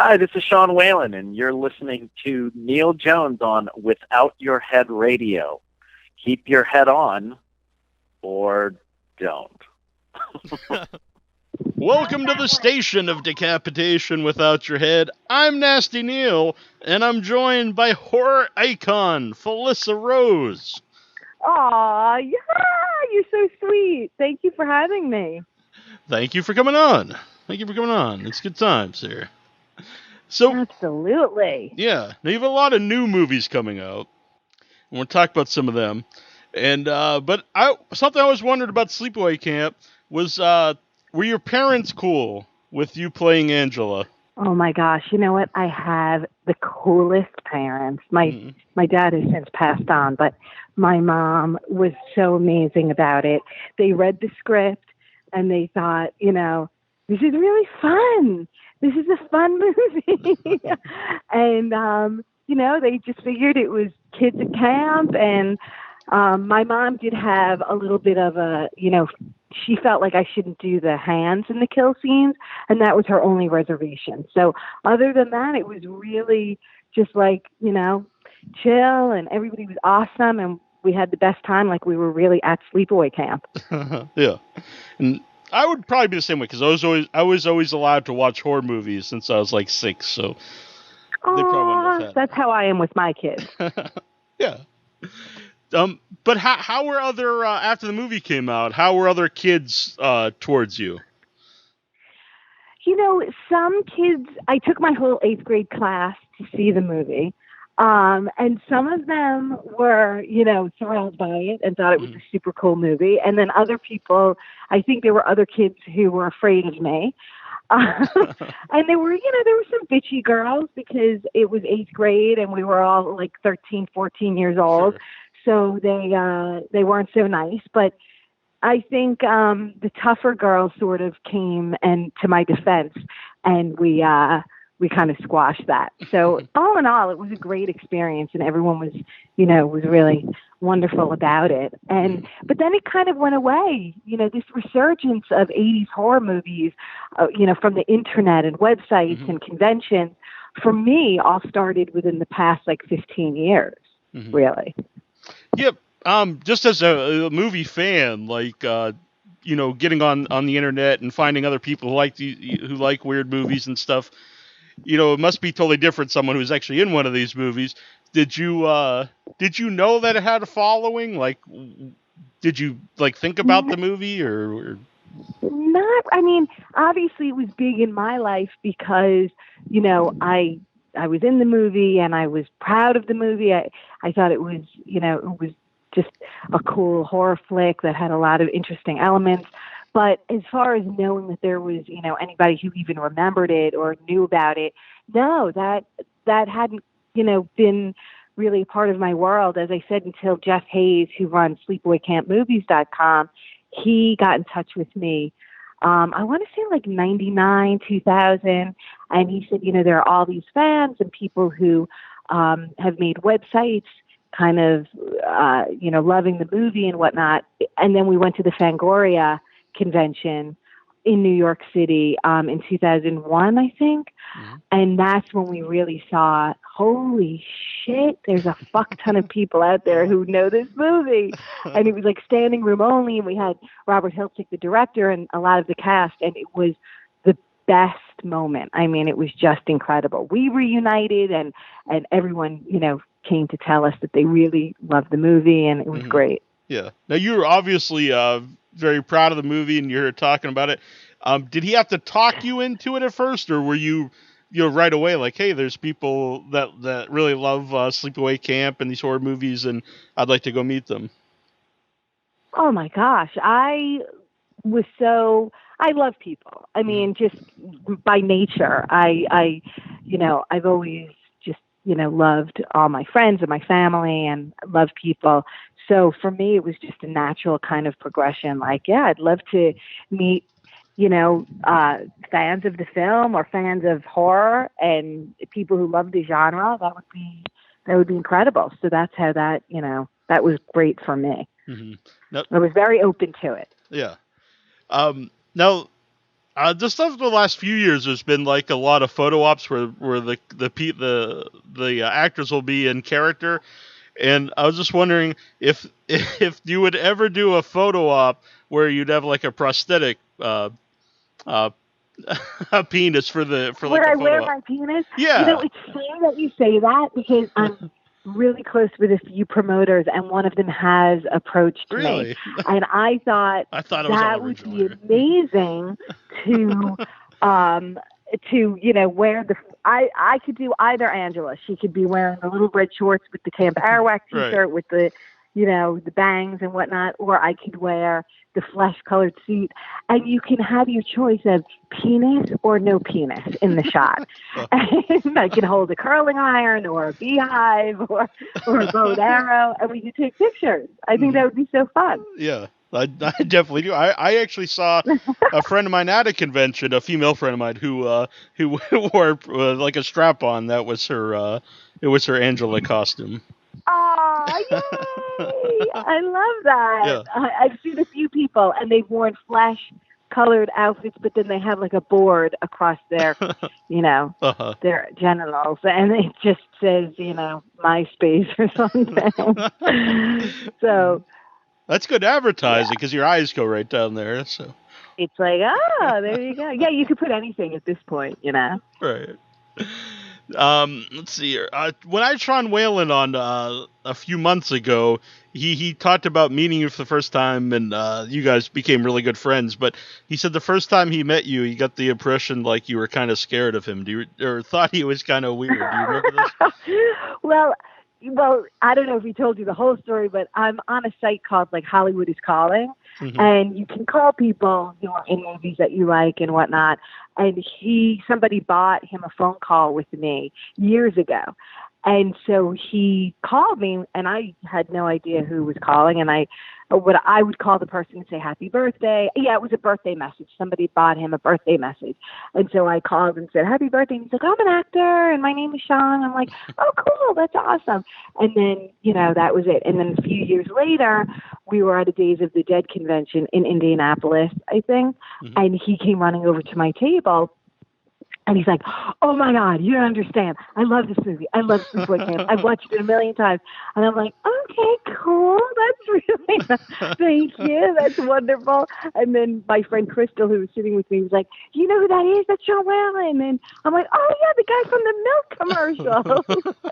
Hi, this is Sean Whalen, and you're listening to Neil Jones on Without Your Head Radio. Keep your head on, or don't. Welcome to the station of decapitation without your head. I'm Nasty Neil, and I'm joined by horror icon Felissa Rose. Aw, yeah, you're so sweet. Thank you for having me. Thank you for coming on. It's good times here. So, absolutely. Yeah. Now you have a lot of new movies coming out. And we'll talk about some of them. And but something I always wondered about Sleepaway Camp was were your parents cool with you playing Angela? Oh my gosh, you know what? I have the coolest parents. My dad has since passed on, but my mom was so amazing about it. They read the script and they thought, this is really fun. This is a fun movie. And, they just figured it was kids at camp. And my mom did have a little bit of she felt like I shouldn't do the hands in the kill scenes. And that was her only reservation. So other than that, it was really just like, chill, and everybody was awesome. And we had the best time, like we were really at Sleepaway Camp. Yeah. And I would probably be the same way, because I was always allowed to watch horror movies since I was like 6, so they probably wouldn't have that's how I am with my kids. Yeah. But how were other after the movie came out? How were other kids towards you? Some kids. I took my whole 8th grade class to see the movie. And some of them were, thrilled by it and thought it was a super cool movie. And then other people, I think there were other kids who were afraid of me. And there were some bitchy girls because it was 8th grade and we were all like 13, 14 years old. Sure. So they weren't so nice. But I think the tougher girls sort of came and to my defense, and we kind of squashed that. So all in all, it was a great experience, and everyone was, was really wonderful about it. But then it kind of went away. This resurgence of 80s horror movies, from the internet and websites and conventions, for me, all started within the past 15 years, really. Yep. Just as a movie fan, getting on the internet and finding other people who like weird movies and stuff. It must be totally different. Someone who's actually in one of these movies. Did you know that it had a following? Did you think about the movie or? Not. I mean, obviously it was big in my life because I was in the movie and I was proud of the movie. I thought it was it was just a cool horror flick that had a lot of interesting elements. But as far as knowing that there was, anybody who even remembered it or knew about it, no, that hadn't, been really a part of my world. As I said, until Jeff Hayes, who runs SleepawayCampMovies.com, he got in touch with me. I want to say 99, 2000. And he said, there are all these fans and people who have made websites kind of, loving the movie and whatnot. And then we went to the Fangoria convention in New York City in 2001, I think. And that's when we really saw, holy shit, there's a fuck ton of people out there who know this movie. And it was standing room only, and we had Robert Hiltzik, the director, and a lot of the cast, and it was the best moment. I mean, it was just incredible. We reunited, and everyone, came to tell us that they really loved the movie, and it was great. Yeah. Now, you were obviously very proud of the movie, and you're talking about it. Did he have to talk you into it at first, or were you right away hey, there's people that really love Sleepaway Camp and these horror movies, and I'd like to go meet them? Oh my gosh, I love people. I mean, just by nature, I've always just loved all my friends and my family, and loved people. So for me, it was just a natural kind of progression. I'd love to meet, fans of the film or fans of horror and people who love the genre. That would be incredible. So that's how that was great for me. Now, I was very open to it. Yeah. Now, The stuff the last few years, there's been like a lot of photo ops where the actors will be in character, and I was just wondering if you would ever do a photo op where you'd have like a prosthetic uh, a penis for Would like a I wear photo op. my penis? Yeah, It's funny that you say that because I'm really close with a few promoters, and one of them has approached me, really. and I thought I thought it was all that would original. be amazing to, wear the. I could do either Angela. She could be wearing the little red shorts with the Camp Arawak T-shirt Right. with the, the bangs and whatnot, or I could wear the flesh-colored suit, and you can have your choice of penis or no penis in the shot. And I can hold a curling iron or a beehive or a bow and arrow, and we can take pictures. I think that would be so fun. Yeah, I definitely do. I actually saw a friend of mine at a convention, a female friend of mine who wore like a strap on. That was her. It was her Angela costume. Oh, yay! I love that. Yeah. I've seen a few people, and they've worn flesh-colored outfits, but then they have like a board across their, Uh-huh. their genitals, and it just says, MySpace or something. So That's good advertising because your eyes go right down there. So it's like, there you go. Yeah, you could put anything at this point, right. Let's see here. When I saw Whalen on a few months ago, he talked about meeting you for the first time, and you guys became really good friends. But he said the first time he met you, he got the impression like you were kind of scared of him. Or thought he was kind of weird? Do you remember this? Well, I don't know if he told you the whole story, but I'm on a site called like Hollywood is Calling, and you can call people who are in movies that you like and whatnot. And somebody bought him a phone call with me years ago. And so he called me, and I had no idea who was calling. And I would call the person and say, happy birthday. Yeah, it was a birthday message. Somebody bought him a birthday message. And so I called and said, happy birthday. And he's like, I'm an actor, and my name is Sean. I'm like, oh, cool. That's awesome. And then, that was it. And then a few years later, we were at a Days of the Dead convention in Indianapolis, I think. And he came running over to my table. And he's like, oh, my God, you don't understand. I love this movie. I love Sleepaway Camp. I've watched it a million times. And I'm like, okay, cool. That's really, thank you. That's wonderful. And then my friend Crystal, who was sitting with me, was like, you know who that is? That's Sean Whalen. And I'm like, oh, yeah, the guy from the milk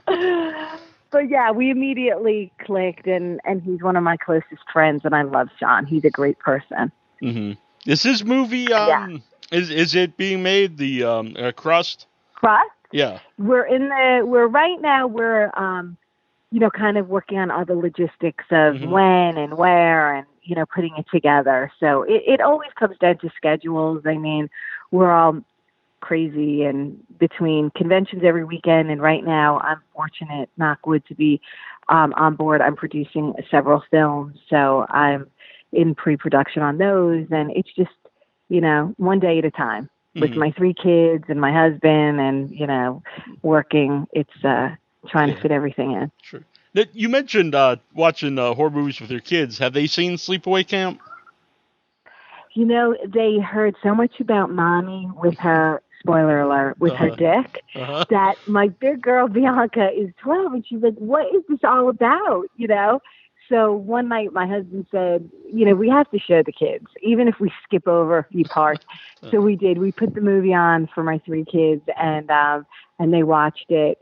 commercial. But, yeah, we immediately clicked, and he's one of my closest friends, and I love Sean. He's a great person. Mm-hmm. Is his movie... Is it being made, the Crust? Crust? Yeah. We're right now kind of working on all the logistics of when and where and, putting it together. So it always comes down to schedules. I mean, we're all crazy and between conventions every weekend. And right now I'm fortunate, knock wood, to be on board. I'm producing several films. So I'm in pre-production on those. And it's just, one day at a time with my 3 kids and my husband and, working. It's trying to fit everything in. Sure. You mentioned watching horror movies with your kids. Have they seen Sleepaway Camp? They heard so much about Mommy with her, spoiler alert, with her dick, that my big girl Bianca is 12 and she's like, what is this all about? So one night my husband said, we have to show the kids, even if we skip over a few parts. So we did. We put the movie on for my 3 kids, and they watched it.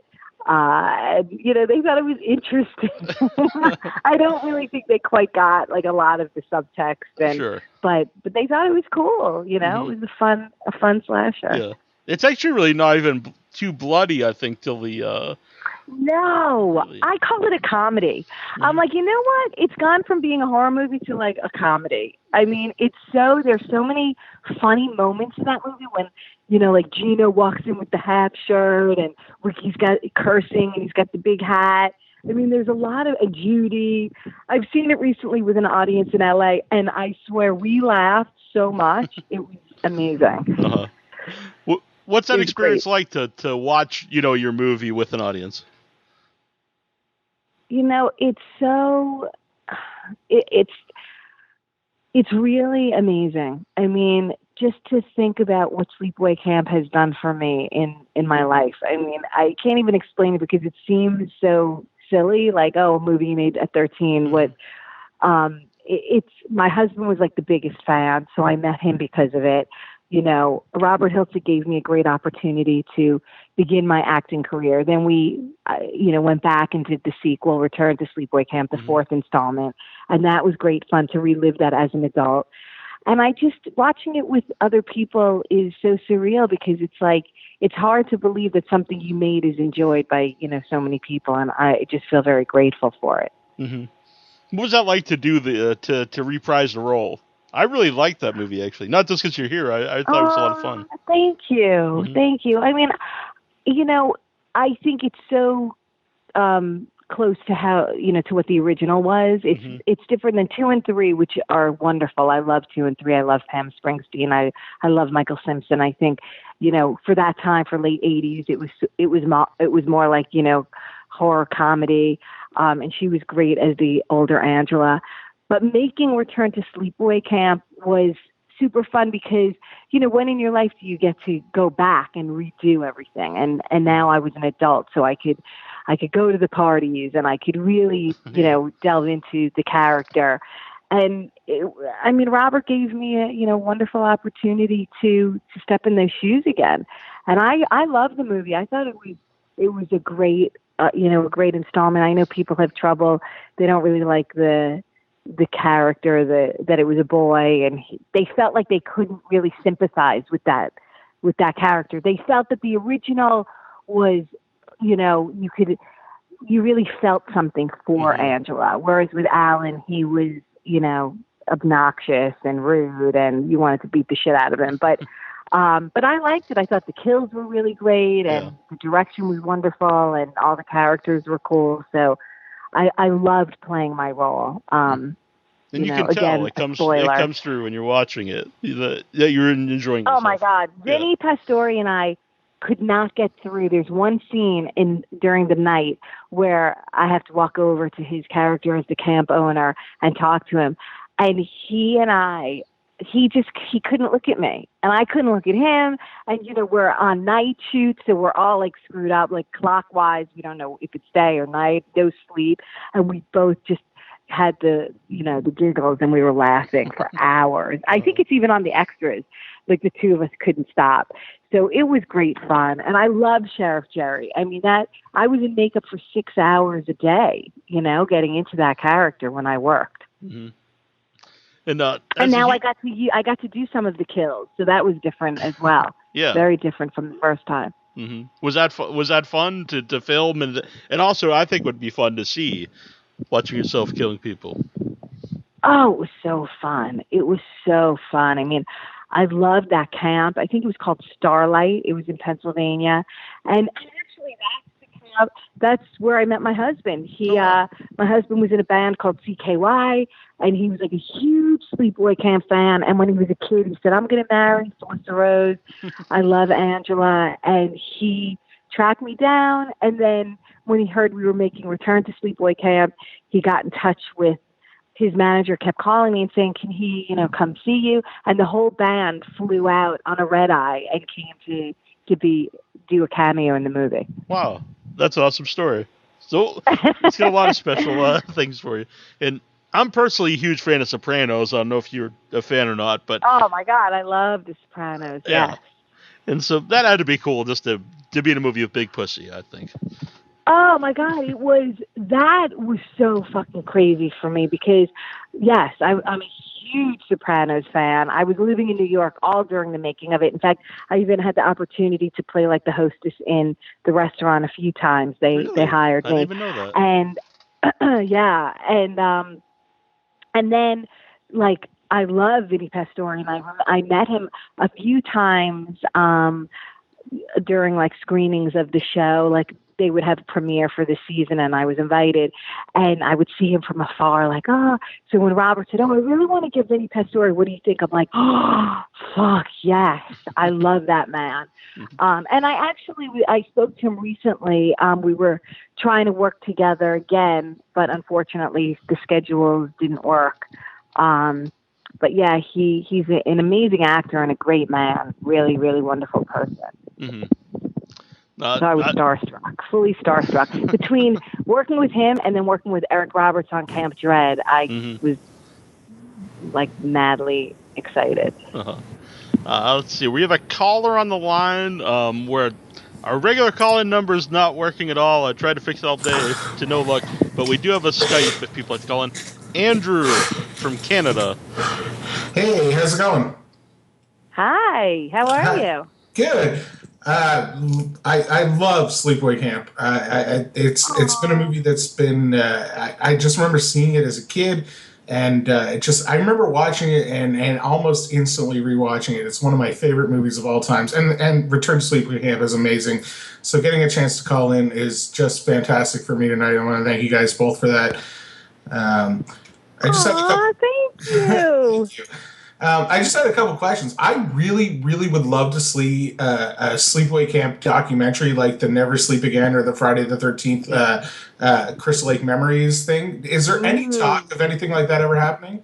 They thought it was interesting. I don't really think they quite got like a lot of the subtext, but they thought it was cool. It was a fun slasher. Yeah, it's actually really not even too bloody, I think, till the. No, I call it a comedy. I'm like, you know what? It's gone from being a horror movie to like a comedy. I mean, there's so many funny moments in that movie when, like Gino walks in with the half shirt and Ricky's got cursing and he's got the big hat. I mean, there's a lot of Judy. I've seen it recently with an audience in LA, and I swear we laughed so much. It was amazing. What's that experience like to watch, your movie with an audience? It's so, it's really amazing. I mean, just to think about what Sleepaway Camp has done for me in my life. I mean, I can't even explain it because it seems so silly, like, oh, a movie you made at 13. What, it's, my husband was like the biggest fan, so I met him because of it. You know, Robert Hiltzik gave me a great opportunity to begin my acting career. Then we, went back and did the sequel, Return to Sleepaway Camp, the fourth installment. And that was great fun to relive that as an adult. And I just, watching it with other people is so surreal because it's like, it's hard to believe that something you made is enjoyed by, so many people. And I just feel very grateful for it. Mm-hmm. What was that like to do to reprise the role? I really liked that movie, actually. Not just because you're here. I thought it was a lot of fun. Thank you. Mm-hmm. Thank you. I mean, I think it's so close to how, to what the original was. It's different than 2 and 3, which are wonderful. I love 2 and 3. I love Pam Springsteen. I love Michael Simpson. I think, for that time, for late 80s, it was more like, horror comedy. And she was great as the older Angela. But making Return to Sleepaway Camp was super fun because, when in your life do you get to go back and redo everything? And now I was an adult, so I could go to the parties and I could really, delve into the character. And Robert gave me a, wonderful opportunity to step in those shoes again. And I love the movie. I thought it was a great, a great installment. I know people have trouble. They don't really like the character, that it was a boy, and they felt like they couldn't really sympathize with that character. They felt that the original was, you really felt something for Angela, whereas with Alan, he was, obnoxious and rude, and you wanted to beat the shit out of him. But I liked it. I thought the kills were really great, and the direction was wonderful, and all the characters were cool. So I loved playing my role. And you can tell it comes through when you're watching it that you're enjoying yourself. Oh my God, Vinnie Pastore and I could not get through. There's one scene during the night where I have to walk over to his character as the camp owner and talk to him, and he couldn't look at me, and I couldn't look at him. And, we're on night shoots, so we're all like screwed up, like clockwise. We don't know if it's day or night, no sleep. And we both just had the giggles, and we were laughing for hours. I think it's even on the extras. Like the two of us couldn't stop. So it was great fun. And I love Sheriff Jerry. I mean, I was in makeup for 6 hours a day, getting into that character when I worked. Mm-hmm. And now I got to do some of the kills, so that was different as well. Yeah, very different from the first time. Mm-hmm. Was that fun to film, and also I think would be fun to see watching yourself killing people? Oh, it was so fun. It was so fun. I mean, I loved that camp. I think it was called Starlight. It was in Pennsylvania, and actually that's where I met my husband. My husband was in a band called CKY, and he was like a huge Sleepaway Camp fan. And when he was a kid, he said, "I'm going to marry Felissa Rose. I love Angela." And he tracked me down. And then when he heard we were making Return to Sleepaway Camp, he got in touch with his manager, kept calling me and saying, "Can he, come see you?" And the whole band flew out on a red eye and came to do a cameo in the movie. Wow. That's an awesome story. So it's got a lot of special things for you. And I'm personally a huge fan of Sopranos. I don't know if you're a fan or not, but oh my God, I love The Sopranos. Yeah. Yes. And so that had to be cool, just to be in a movie with Big Pussy, I think. Oh my God, that was so fucking crazy for me because, yes, I'm a huge Sopranos fan. I was living in New York all during the making of it. In fact, I even had the opportunity to play like the hostess in the restaurant a few times. They hired me. I didn't even know that. And yeah, and then like I love Vinnie Pastore, and I met him a few times during like screenings of the show. Like they would have a premiere for the season, and I was invited, and I would see him from afar, like, oh. So when Robert said, "Oh, I really want to give Vinnie Pastore, what do you think?" I'm like, oh, fuck yes, I love that man. And I spoke to him recently. We were trying to work together again, but unfortunately the schedules didn't work. But yeah, he's an amazing actor and a great man. Really, really wonderful person. Mm-hmm. So I was starstruck, fully starstruck. Between working with him and then working with Eric Roberts on Camp Dread, I was like madly excited. Let's see. We have a caller on the line where our regular call-in number is not working at all. I tried to fix it all day to no luck, but we do have a Skype if people like to call in. Andrew from Canada. Hey, how's it going? Hi, how are you? Good. I love Sleepaway Camp. It's been a movie that's been. I just remember seeing it as a kid, and I remember watching it and almost instantly rewatching it. It's one of my favorite movies of all times. And Return to Sleepaway Camp is amazing. So getting a chance to call in is just fantastic for me tonight. I want to thank you guys both for that. I just had a couple. Thank you. Thank you. I just had a couple questions. I really, really would love to see a Sleepaway Camp documentary like the Never Sleep Again or the Friday the 13th Crystal Lake Memories thing. Is there any talk of anything like that ever happening?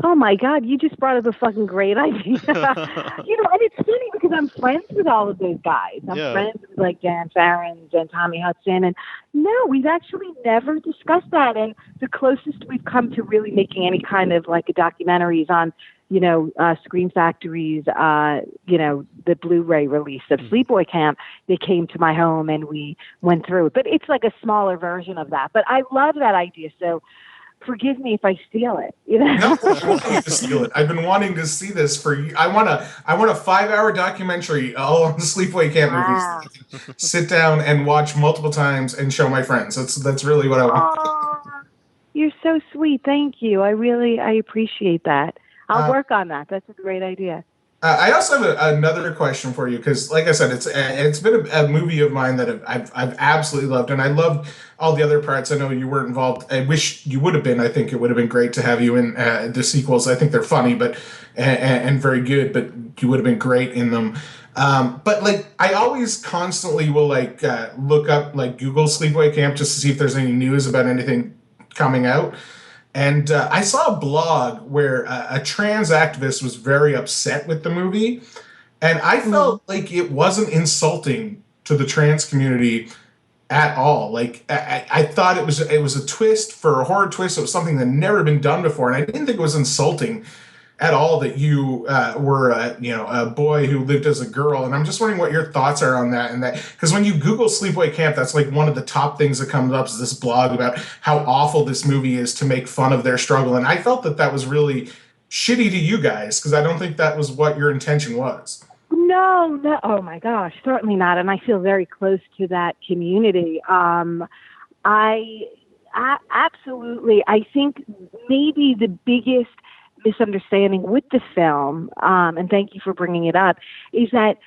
Oh my God, you just brought up a fucking great idea. And it's funny because I'm friends with all of those guys. I'm friends with like Dan Farrens and Tommy Hudson. And no, we've actually never discussed that. And the closest we've come to really making any kind of like a documentary is on, Scream Factory's, the Blu-ray release of Sleepaway Camp. They came to my home and we went through it. But it's like a smaller version of that. But I love that idea. So forgive me if I steal it. No, I want you to steal it. I've been wanting to see this for you. I want a 5-hour documentary all on the Sleepaway Camp movies that I can sit down and watch multiple times and show my friends. That's really what I want. Oh, you're so sweet. Thank you. I appreciate that. I'll work on that. That's a great idea. I also have another question for you because, like I said, it's been a movie of mine that I've absolutely loved, and I loved all the other parts. I know you weren't involved. I wish you would have been. I think it would have been great to have you in the sequels. I think they're funny, but and very good. But you would have been great in them. But like, I always constantly will look up Google Sleepaway Camp just to see if there's any news about anything coming out. And I saw a blog where a trans activist was very upset with the movie, and I felt like it wasn't insulting to the trans community at all. Like I thought it was a twist for a horror twist. It was something that had never been done before, and I didn't think it was insulting at all that you were a boy who lived as a girl. And I'm just wondering what your thoughts are on that. And that, because when you Google Sleepaway Camp, that's like one of the top things that comes up is this blog about how awful this movie is to make fun of their struggle. And I felt that was really shitty to you guys because I don't think that was what your intention was. No. Oh my gosh, certainly not. And I feel very close to that community. Absolutely. I think maybe the biggest misunderstanding with the film, and thank you for bringing it up, is that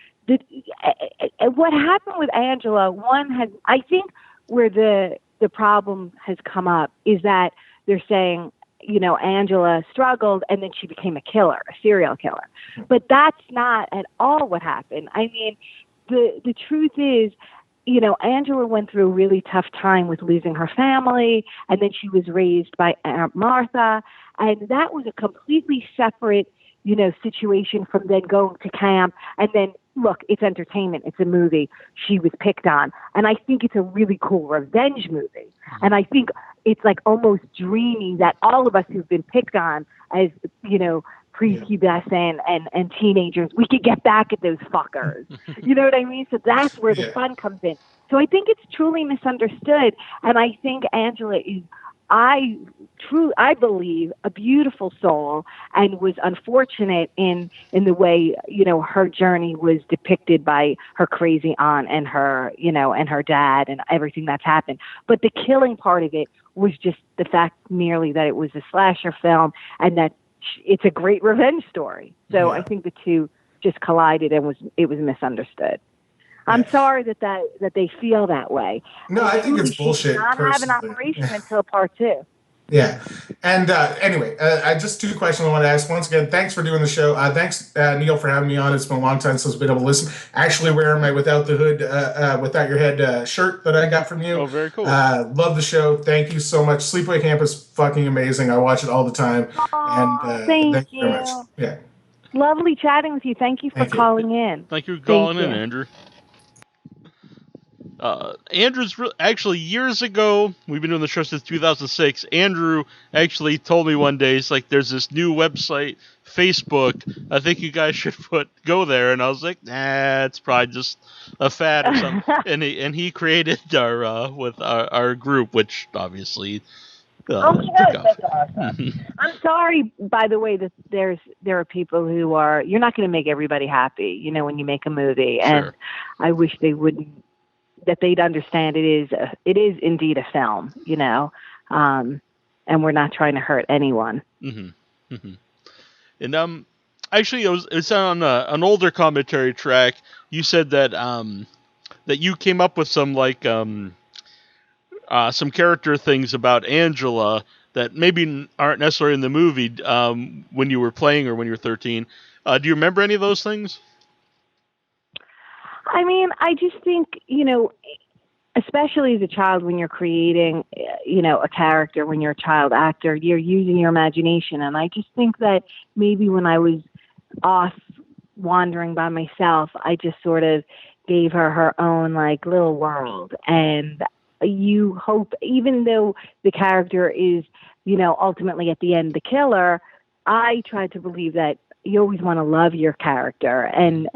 what happened with Angela, I think where the problem has come up is that they're saying, Angela struggled and then she became a serial killer. But that's not at all what happened. I mean, the truth is, Angela went through a really tough time with losing her family, and then she was raised by Aunt Martha, and that was a completely separate, situation from then going to camp. And then, look, it's entertainment. It's a movie. She was picked on. And I think it's a really cool revenge movie. And I think it's like almost dreamy that all of us who've been picked on as, prepubescent and teenagers, we could get back at those fuckers. You know what I mean? So that's where the fun comes in. So I think it's truly misunderstood. And I think Angela is, I believe, a beautiful soul, and was unfortunate in the way, her journey was depicted by her crazy aunt and her, and her dad and everything that's happened. But the killing part of it was just the fact merely that it was a slasher film and that it's a great revenge story. So I think the two just collided and it was misunderstood. I'm sorry that they feel that way. No, I think it's bullshit. She did not have an operation until part 2. Yeah. And anyway, I just 2 questions I want to ask. Once again, thanks for doing the show. Thanks, Neil, for having me on. It's been a long time since I've been able to listen. Actually wearing my Without the Hood, Without Your Head shirt that I got from you. Oh, very cool. Love the show. Thank you so much. Sleepaway Camp is fucking amazing. I watch it all the time. Aww, And thank you very much. you. Yeah. Lovely chatting with you. Thank you for calling in. Thank you for calling in, you. Andrew. Andrew's actually years ago, we've been doing the show since 2006. Andrew actually told me one day, it's like, there's this new website, Facebook. I think you guys should go there. And I was like, nah, it's probably just a fad or something. and he created our group, which obviously oh my God, that's awesome. I'm sorry, by the way, that there are people who are, you're not going to make everybody happy, when you make a movie. Sure. And I wish they wouldn't, that they'd understand it is indeed a film, and we're not trying to hurt anyone. Mm-hmm. Mm-hmm. And actually, it's on an older commentary track. You said that that you came up with some some character things about Angela that maybe aren't necessarily in the movie when you were playing or when you were 13. Do you remember any of those things? I mean, I just think, especially as a child, when you're creating, a character, when you're a child actor, you're using your imagination. And I just think that maybe when I was off wandering by myself, I just sort of gave her own little world. And you hope, even though the character is, ultimately at the end the killer, I tried to believe that you always want to love your character and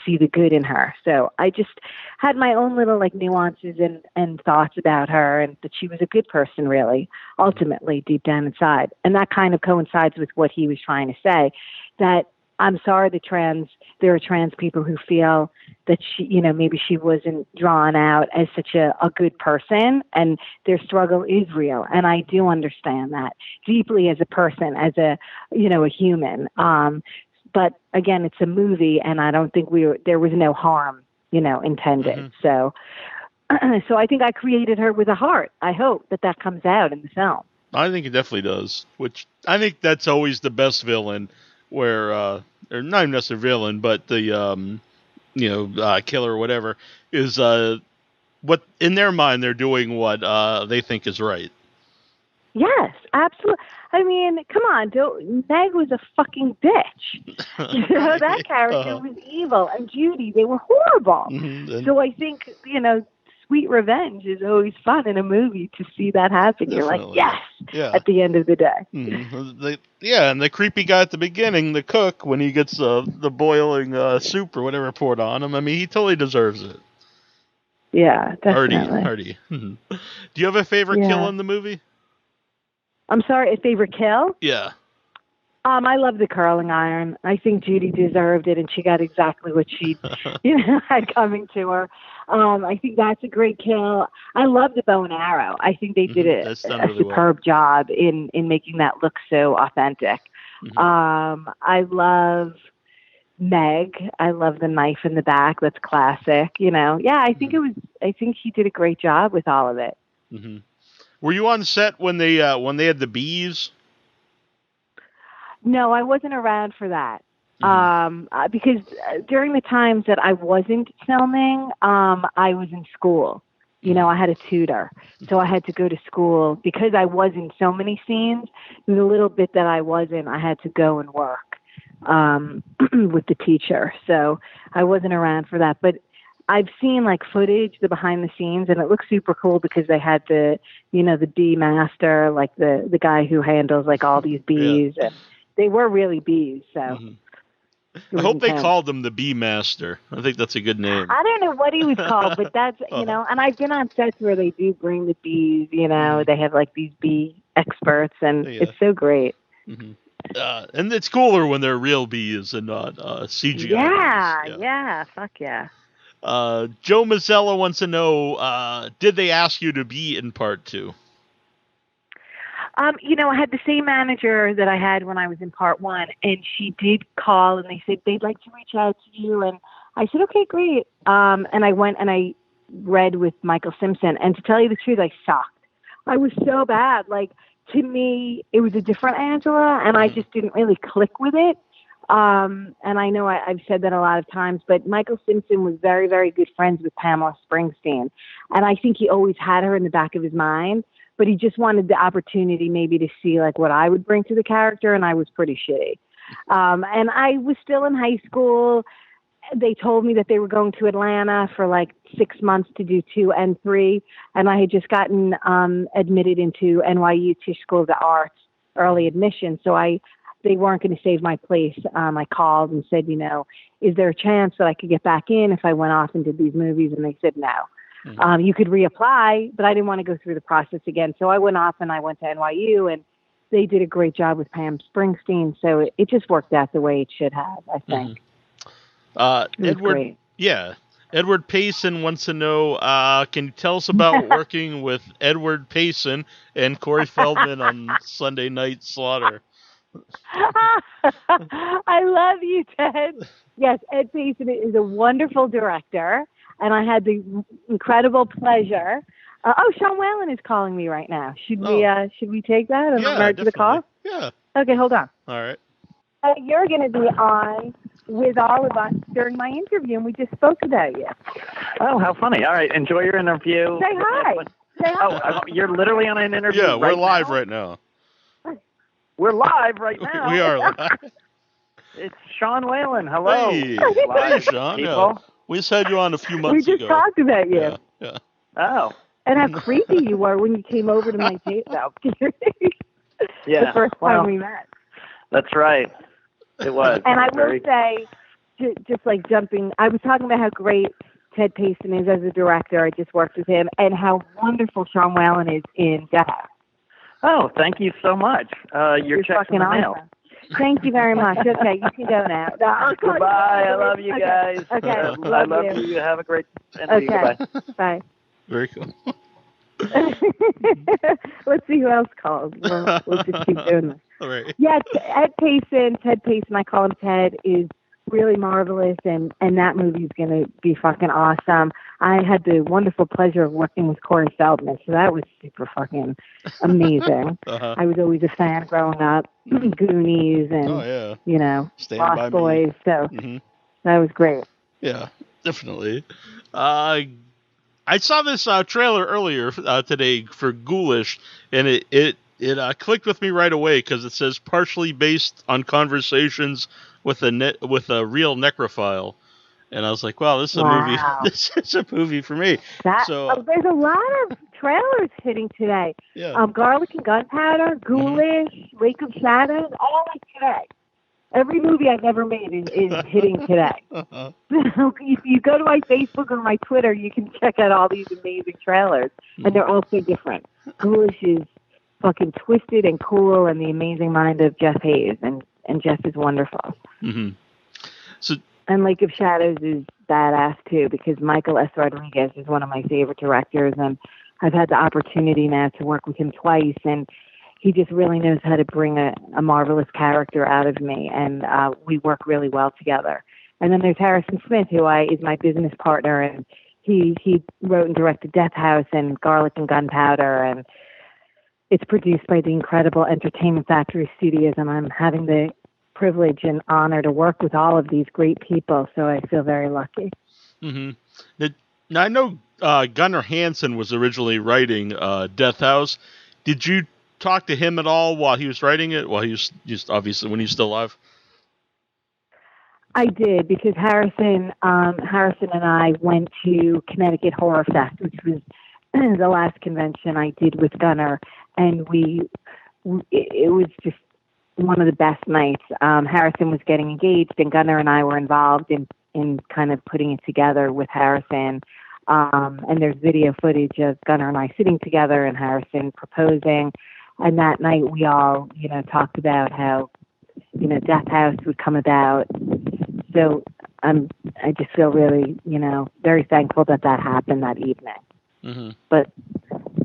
see the good in her. So I just had my own little nuances and thoughts about her, and that she was a good person, really, ultimately, deep down inside. And that kind of coincides with what he was trying to say, that I'm sorry there are trans people who feel that she, maybe she wasn't drawn out as such a good person, and their struggle is real. And I do understand that deeply as a person, as a human. But again, it's a movie, and I don't think there was no harm, intended. Mm-hmm. So I think I created her with a heart. I hope that comes out in the film. I think it definitely does, which I think that's always the best villain, where, or not even necessarily villain, but the, killer or whatever, is what, in their mind, they're doing what they think is right. Yes, absolutely. I mean, come on, Meg was a fucking bitch. That character was evil, and Judy, they were horrible. Mm-hmm. So I think, sweet revenge is always fun in a movie to see that happen. Definitely. You're like, yes, at the end of the day. Mm-hmm. And the creepy guy at the beginning, the cook, when he gets the boiling soup or whatever poured on him, I mean, he totally deserves it. Yeah, definitely. Hardy. Do you have a favorite kill in the movie? I'm sorry, a favorite kill? Yeah. I love the curling iron. I think Judy deserved it, and she got exactly what she, had coming to her. I think that's a great kill. I love the bow and arrow. I think they did a superb job in making that look so authentic. Mm-hmm. I love Meg. I love the knife in the back. That's classic. I think I think he did a great job with all of it. Mm-hmm. Were you on set when they had the bees? No, I wasn't around for that. Because during the times that I wasn't filming, I was in school. I had a tutor, so I had to go to school because I was in so many scenes. The little bit that I wasn't, I had to go and work with the teacher. So I wasn't around for that. But I've seen footage, the behind the scenes, and it looks super cool because they had the bee master, the guy who handles all these bees, and they were really bees. So. Mm-hmm. I hope they called him the Bee Master. I think that's a good name. I don't know what he was called, but that's, and I've been on sets where they do bring the bees, they have these bee experts, and it's so great. Mm-hmm. And it's cooler when they're real bees and not CGI. Yeah, fuck yeah. Joe Mazzella wants to know, did they ask you to be in part 2? I had the same manager that I had when I was in part 1, and she did call, and they said they'd like to reach out to you, and I said, okay, great. And I went and I read with Michael Simpson, and to tell you the truth, I sucked. I was so bad. to me, it was a different Angela, and I just didn't really click with it. And I know I've said that a lot of times, but Michael Simpson was very, very good friends with Pamela Springsteen. And I think he always had her in the back of his mind, but he just wanted the opportunity maybe to see like what I would bring to the character, and I was pretty shitty. And I was still in high school. They told me that they were going to Atlanta for like 6 months to do 2 and 3. And I had just gotten admitted into NYU Tisch School of the Arts, early admission. So they weren't going to save my place. I called and said, is there a chance that I could get back in if I went off and did these movies? And they said, no. Mm-hmm. You could reapply, but I didn't want to go through the process again. So I went off and I went to NYU, and they did a great job with Pam Springsteen. So it just worked out the way it should have, I think. Edward, Edward Payson wants to know, can you tell us about working with Edward Payson and Corey Feldman on Sunday Night Slaughter? I love you, Ted. Yes, Ed Payson is a wonderful director, and I had the incredible pleasure. Sean Whalen is calling me right now. Should we take that and merge the call? Yeah. Okay, hold on. All right. You're going to be on with all of us during my interview, and we just spoke about you. Oh, how funny. All right, enjoy your interview. Say hi. Say hi. Oh, you're literally on an interview Yeah, we're live now? right now. We're live right now. We are live. It's Sean Whalen. Hello. Hey, Sean. Yeah. We just had you on a few months ago. We just talked about you. Yeah. Oh. And how creepy you were when you came over to my date. No, yeah. The first time we met. That's right. It was. And I will say, just like jumping, I was talking about how great Ted Payson is as a director. I just worked with him, and how wonderful Sean Whalen is in Death House. Oh, thank you so much. You're fucking awesome. Thank you very much. Okay, you can go now. No, goodbye. I love you guys. Okay. I love you. Have a great interview. Okay. Goodbye. Bye. Very cool. Let's see who else calls. We'll just keep doing this. All right. Yeah, Ted Payson, I call him Ted, is really marvelous, and that movie's going to be fucking awesome. I had the wonderful pleasure of working with Corey Feldman, so that was super fucking amazing. I was always a fan growing up, Goonies and, Lost Boys, so that was great. Yeah, definitely. I saw this trailer earlier today for Ghoulish, and it clicked with me right away because it says partially based on conversations with a real necrophile, and I was like, "Wow, this is a movie. This is a movie for me." There's a lot of trailers hitting today. Yeah. Garlic and Gunpowder, Ghoulish, Wake of Shadows, all like today. Every movie I've ever made is hitting today. So if you go to my Facebook or my Twitter, you can check out all these amazing trailers, and they're all so different. Ghoulish is fucking twisted and cool, and the amazing mind of Jeff Hayes, and Jeff is wonderful. Mm-hmm. And Lake of Shadows is badass too, because Michael S. Rodriguez is one of my favorite directors, and I've had the opportunity now to work with him twice, and he just really knows how to bring a marvelous character out of me, and we work really well together. And then there's Harrison Smith, who is my business partner, and he wrote and directed Death House and Garlic and Gunpowder, and it's produced by the incredible Entertainment Factory Studios, and I'm having the privilege and honor to work with all of these great people, so I feel very lucky. Mm-hmm. Now, I know Gunnar Hansen was originally writing Death House. Did you talk to him at all while he was writing it? While he was just obviously when he was still alive? I did, because Harrison and I went to Connecticut Horror Fest, which was the last convention I did with Gunnar, and it was just one of the best nights. Harrison was getting engaged, and Gunnar and I were involved in kind of putting it together with Harrison. And there's video footage of Gunnar and I sitting together and Harrison proposing. And that night we all, talked about how, Death House would come about. So I just feel really, very thankful that happened that evening. Mm-hmm. But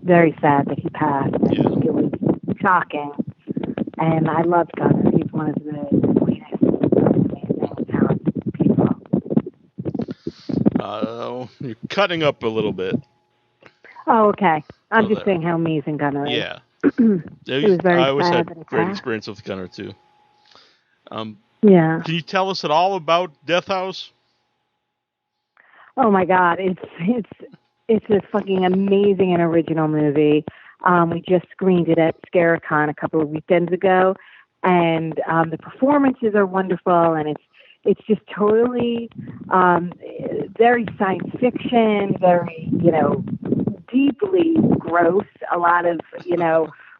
very sad that he passed. Yeah. It was shocking. And I love Gunnar. He's one of the sweetest, amazing, talented people. You're cutting up a little bit. Oh, okay. I'm just saying how amazing Gunnar is. Yeah. It was very I always sad had that it great passed. experience with Gunner too. Yeah. Can you tell us at all about Death House? Oh my God, it's a fucking amazing and original movie. We just screened it at Scaricon a couple of weekends ago, and the performances are wonderful, and it's just totally very science fiction, very deeply gross, a lot of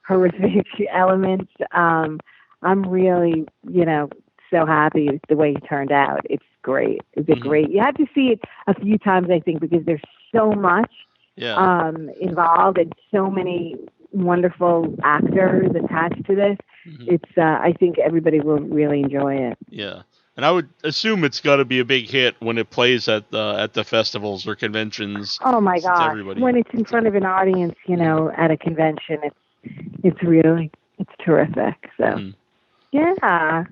horrific elements. I'm really so happy with the way it turned out. It's great. It's great. You have to see it a few times, I think, because there's so much involved and so many wonderful actors attached to this. It's I think everybody will really enjoy it. Yeah, and I would assume it's got to be a big hit when it plays at the festivals or conventions. Oh my God! When it's in front of an audience, at a convention, it's terrific. So yeah.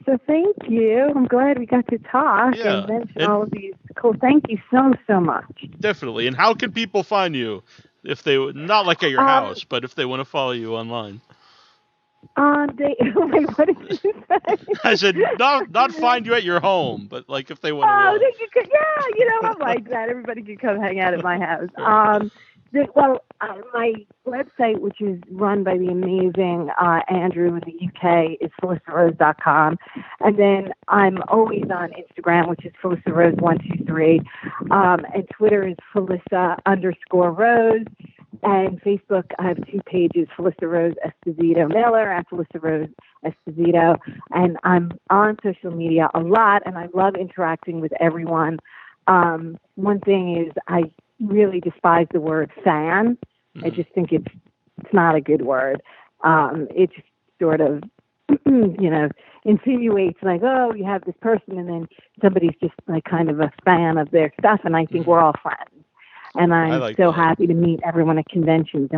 So thank you. I'm glad we got to talk and mention all of these cool. Thank you so much. Definitely. And how can people find you if they not like at your house, but if they want to follow you online? What did you say? I said not find you at your home, but like if they want to. Oh, then you could. Yeah, I'm like that. Everybody can come hang out at my house. My website, which is run by the amazing Andrew in the UK, is FelissaRose.com. And then I'm always on Instagram, which is FelissaRose123. And Twitter is Felissa_Rose. And Facebook, I have 2 pages, Felissa Rose Esposito Miller and Felissa Rose Esposito. And I'm on social media a lot, and I love interacting with everyone. One thing is I really despise the word fan. I just think it's not a good word. It just sort of, insinuates like, oh, you have this person and then somebody's just like kind of a fan of their stuff. And I think we're all friends. And I'm happy to meet everyone at conventions,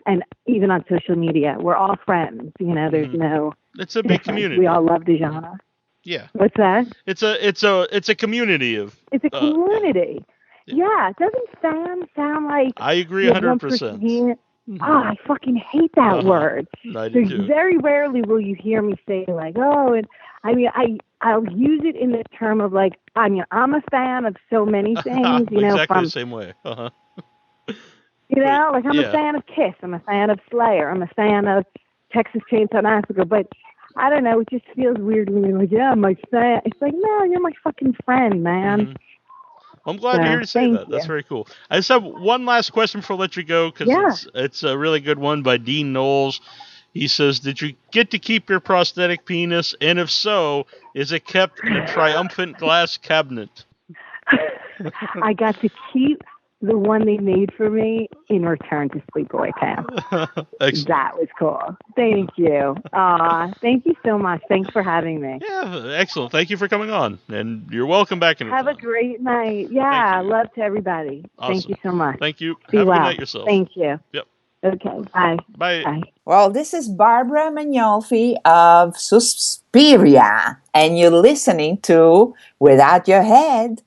and even on social media, we're all friends. There's no. It's a big community. We all love the genre. Yeah. What's that? It's a community of. It's a community. Yeah. Doesn't fan sound like? I agree 100%. I fucking hate that word. I do too. Very rarely will you hear me say like, oh, and I mean, I'll use it in the term of like, I'm a fan of so many things, exactly the same way. Like I'm a fan of Kiss, I'm a fan of Slayer, I'm a fan of Texas Chainsaw Massacre, but I don't know, it just feels weird when you're like, yeah, I'm my fan. It's like, no, you're my fucking friend, man. I'm glad to hear you say that. That's very cool. I just have one last question before I let you go, because it's a really good one by Dean Knowles. He says, did you get to keep your prosthetic penis? And if so, is it kept in a triumphant glass cabinet? I got to keep the one they made for me in return to Sleepaway Camp. That was cool. Thank you. Thank you so much. Thanks for having me. Yeah, excellent. Thank you for coming on. And you're welcome back anytime. Have a great night. Yeah, love to everybody. Awesome. Thank you so much. Thank you. Be Have well. a good night yourself. Thank you. Yep. Okay, bye. Bye. Bye. Well, this is Barbara Magnolfi of Suspiria, and you're listening to Without Your Head.